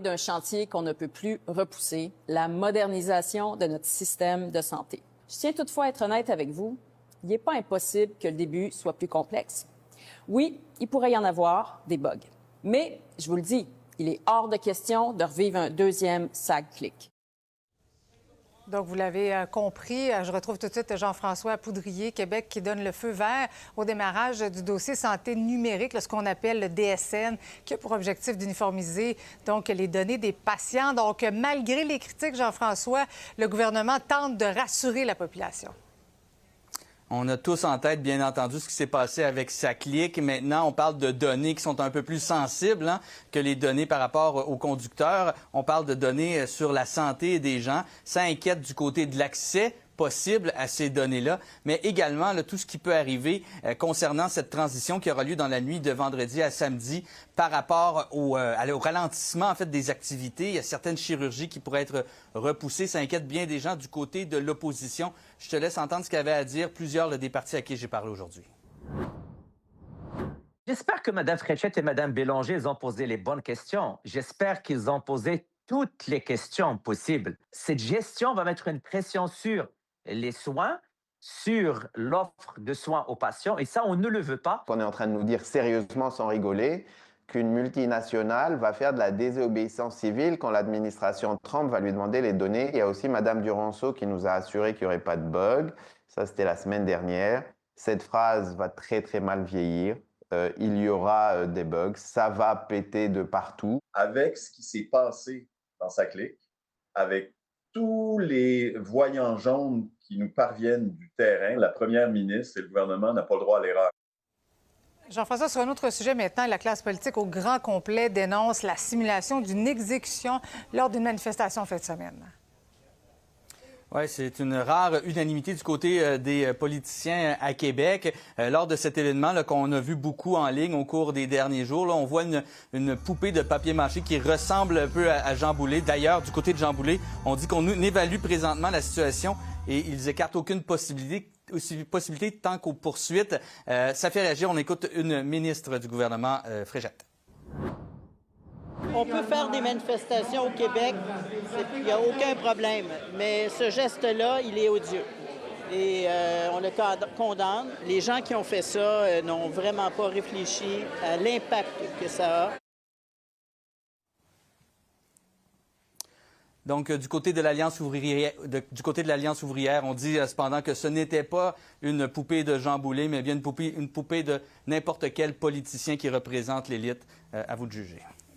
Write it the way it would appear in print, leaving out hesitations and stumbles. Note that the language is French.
D'un chantier qu'on ne peut plus repousser, la modernisation de notre système de santé. Je tiens toutefois à être honnête avec vous, il n'est pas impossible que le début soit plus complexe. Oui, il pourrait y en avoir des bugs, mais je vous le dis, il est hors de question de revivre un deuxième SAG-CLIC. Donc, vous l'avez compris, je retrouve tout de suite Jean-François Poudrier, Québec, qui donne le feu vert au démarrage du dossier santé numérique, ce qu'on appelle le DSN, qui a pour objectif d'uniformiser donc les données des patients. Donc, malgré les critiques, Jean-François, le gouvernement tente de rassurer la population. On a tous en tête, bien entendu, ce qui s'est passé avec SAG-CLIC. Maintenant, on parle de données qui sont un peu plus sensibles que les données par rapport aux conducteurs. On parle de données sur la santé des gens. Ça inquiète du côté de l'accès possible à ces données-là, mais également tout ce qui peut arriver concernant cette transition qui aura lieu dans la nuit de vendredi à samedi par rapport au ralentissement en fait des activités. Il y a certaines chirurgies qui pourraient être repoussées. Ça inquiète bien des gens du côté de l'opposition. Je te laisse entendre ce qu'avaient à dire plusieurs des partis à qui j'ai parlé aujourd'hui. J'espère que Mme Fréchette et Mme Bélanger ils ont posé les bonnes questions. J'espère qu'ils ont posé toutes les questions possibles. Cette gestion va mettre une pression sur les soins, sur l'offre de soins aux patients, et ça, on ne le veut pas. On est en train de nous dire sérieusement, sans rigoler, qu'une multinationale va faire de la désobéissance civile quand l'administration Trump va lui demander les données. Il y a aussi Mme Duranceau qui nous a assuré qu'il n'y aurait pas de bug. Ça, c'était la semaine dernière. Cette phrase va très, très mal vieillir. Il y aura des bugs. Ça va péter de partout. Avec ce qui s'est passé dans SAG-CLIC, avec tous les voyants jaunes qui nous parviennent du terrain, la première ministre et le gouvernement n'ont pas le droit à l'erreur. Jean-François, sur un autre sujet maintenant, la classe politique au grand complet dénonce la simulation d'une exécution lors d'une manifestation en fin de semaine. Oui, c'est une rare unanimité du côté des politiciens à Québec. Lors de cet événement qu'on a vu beaucoup en ligne au cours des derniers jours, on voit une poupée de papier mâché qui ressemble un peu à Jean Boulet. D'ailleurs, du côté de Jean Boulet, on dit qu'on évalue présentement la situation et ils écartent aucune possibilité tant qu'aux poursuites. Ça fait réagir. On écoute une ministre du gouvernement, Fréchette. On peut faire des manifestations au Québec, il n'y a aucun problème. Mais ce geste-là, il est odieux. Et on le condamne. Les gens qui ont fait ça n'ont vraiment pas réfléchi à l'impact que ça a. Donc, du côté de l'Alliance ouvrière, on dit cependant que ce n'était pas une poupée de Jean Boulet, mais bien une poupée de n'importe quel politicien qui représente l'élite. À vous de juger.